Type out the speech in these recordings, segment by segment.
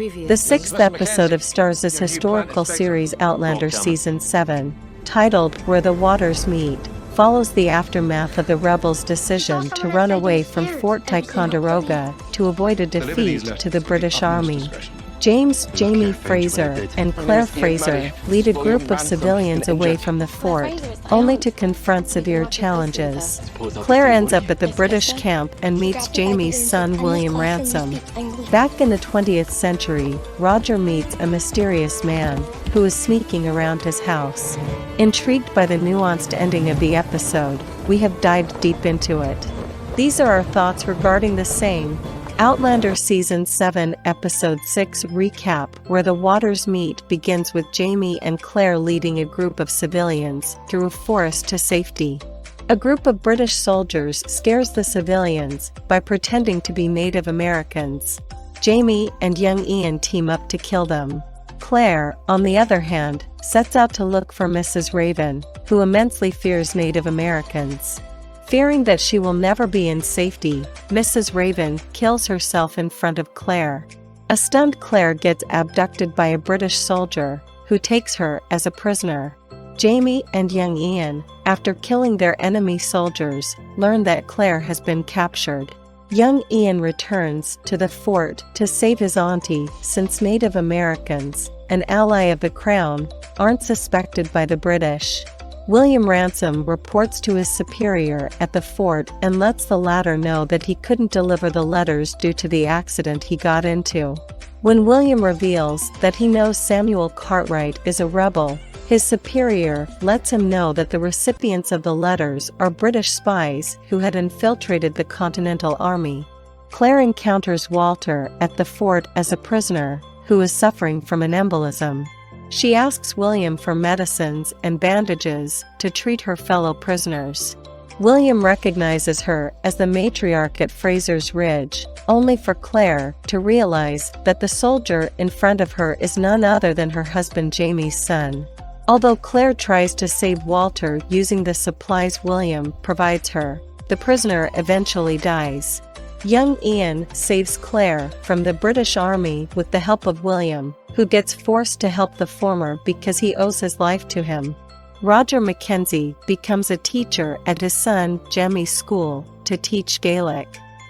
The sixth episode of Starz' historical series Outlander Season 7, titled Where the Waters Meet, follows the aftermath of the rebels' decision to run away from Fort Ticonderoga to avoid a defeat to the British Army. Jamie Fraser and Claire Fraser lead a group of civilians away from the fort, only to confront severe challenges. Claire ends up at the British camp and meets Jamie's son William Ransom. Back in the 20th century, Roger meets a mysterious man who is sneaking around his house. Intrigued by the nuanced ending of the episode, we have dived deep into it. These are our thoughts regarding the same. Outlander Season 7 Episode 6 Recap. Where the Waters Meet begins with Jamie and Claire leading a group of civilians through a forest to safety. A group of British soldiers scares the civilians by pretending to be Native Americans. Jamie and young Ian team up to kill them. Claire, on the other hand, sets out to look for Mrs. Raven, who immensely fears Native Americans. Fearing that she will never be in safety, Mrs. Raven kills herself in front of Claire. A stunned Claire gets abducted by a British soldier, who takes her as a prisoner. Jamie and young Ian, after killing their enemy soldiers, learn that Claire has been captured. Young Ian returns to the fort to save his auntie, since Native Americans, an ally of the Crown, aren't suspected by the British. William Ransom reports to his superior at the fort and lets the latter know that he couldn't deliver the letters due to the accident he got into. When William reveals that he knows Samuel Cartwright is a rebel, his superior lets him know that the recipients of the letters are British spies who had infiltrated the Continental Army. Claire encounters Walter at the fort as a prisoner who is suffering from an embolism. She asks William for medicines and bandages to treat her fellow prisoners. William recognizes her as the matriarch at Fraser's Ridge, only for Claire to realize that the soldier in front of her is none other than her husband Jamie's son. Although Claire tries to save Walter using the supplies William provides her, the prisoner eventually dies. Young Ian saves Claire from the British Army with the help of William, who gets forced to help the former because he owes his life to him. Roger Mackenzie becomes a teacher at his son Jamie's school to teach Gaelic.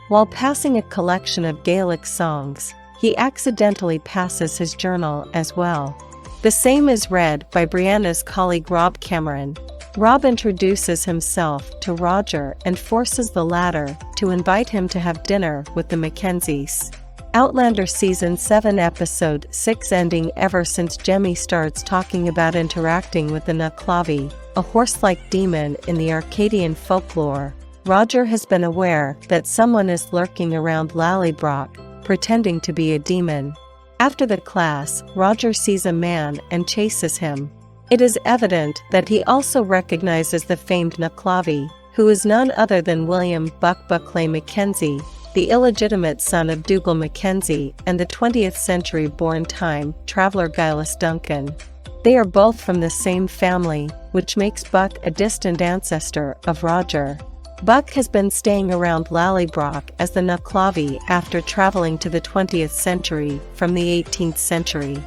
While passing a collection of Gaelic songs, he accidentally passes his journal as well. The same is read by Brianna's colleague Rob Cameron. Rob introduces himself to Roger and forces the latter to invite him to have dinner with the Mackenzies. Outlander Season 7 Episode 6 Ending. Ever since Jamie starts talking about interacting with the Nucklavi, a horse-like demon in the Arcadian folklore, Roger has been aware that someone is lurking around Lallybroch, pretending to be a demon. After the class, Roger sees a man and chases him. It is evident that he also recognizes the famed Nucklavi, who is none other than William Buck Buckley Mackenzie, the illegitimate son of Dougal Mackenzie and the 20th century-born time traveler Gillis Duncan. They are both from the same family, which makes Buck a distant ancestor of Roger. Buck has been staying around Lallybroch as the Nucklavi after traveling to the 20th century from the 18th century.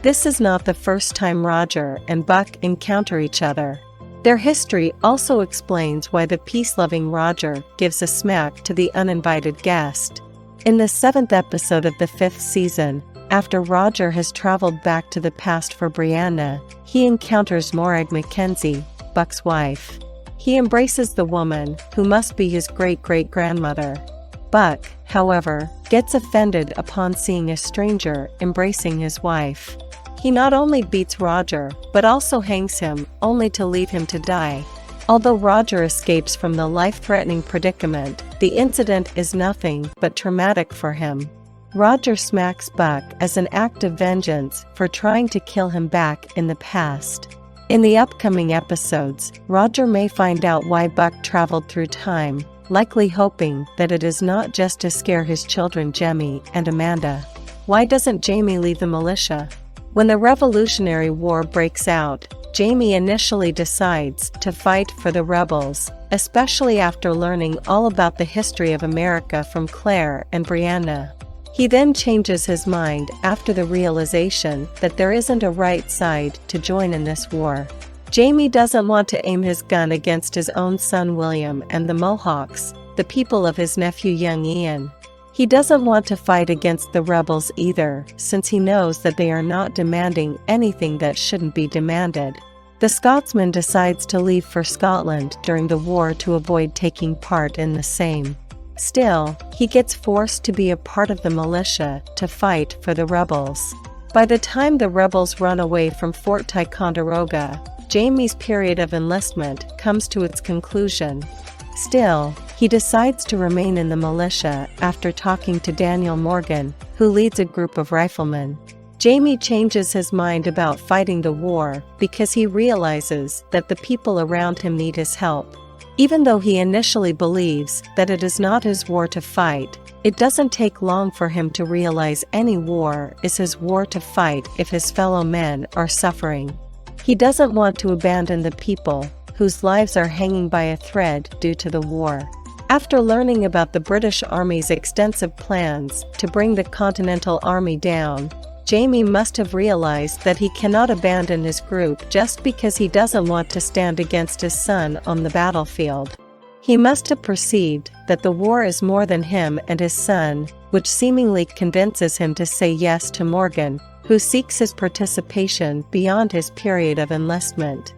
This is not the first time Roger and Buck encounter each other. Their history also explains why the peace-loving Roger gives a smack to the uninvited guest. In the 7th episode of the 5th season, after Roger has traveled back to the past for Brianna, he encounters Morag Mackenzie, Buck's wife. He embraces the woman, who must be his great-great-grandmother. Buck, however, gets offended upon seeing a stranger embracing his wife. He not only beats Roger, but also hangs him, only to leave him to die. Although Roger escapes from the life-threatening predicament, the incident is nothing but traumatic for him. Roger smacks Buck as an act of vengeance for trying to kill him back in the past. In the upcoming episodes, Roger may find out why Buck traveled through time, likely hoping that it is not just to scare his children Jamie and Amanda. Why doesn't Jamie leave the militia? When the Revolutionary War breaks out, Jamie initially decides to fight for the rebels, especially after learning all about the history of America from Claire and Brianna. He then changes his mind after the realization that there isn't a right side to join in this war. Jamie doesn't want to aim his gun against his own son William and the Mohawks, the people of his nephew young Ian. He doesn't want to fight against the rebels either, since he knows that they are not demanding anything that shouldn't be demanded. The Scotsman decides to leave for Scotland during the war to avoid taking part in the same. Still, he gets forced to be a part of the militia to fight for the rebels. By the time the rebels run away from Fort Ticonderoga, Jamie's period of enlistment comes to its conclusion. Still, he decides to remain in the militia after talking to Daniel Morgan, who leads a group of riflemen. Jamie changes his mind about fighting the war because he realizes that the people around him need his help. Even though he initially believes that it is not his war to fight, it doesn't take long for him to realize any war is his war to fight if his fellow men are suffering. He doesn't want to abandon the people whose lives are hanging by a thread due to the war. After learning about the British Army's extensive plans to bring the Continental Army down, Jamie must have realized that he cannot abandon his group just because he doesn't want to stand against his son on the battlefield. He must have perceived that the war is more than him and his son, which seemingly convinces him to say yes to Morgan, who seeks his participation beyond his period of enlistment.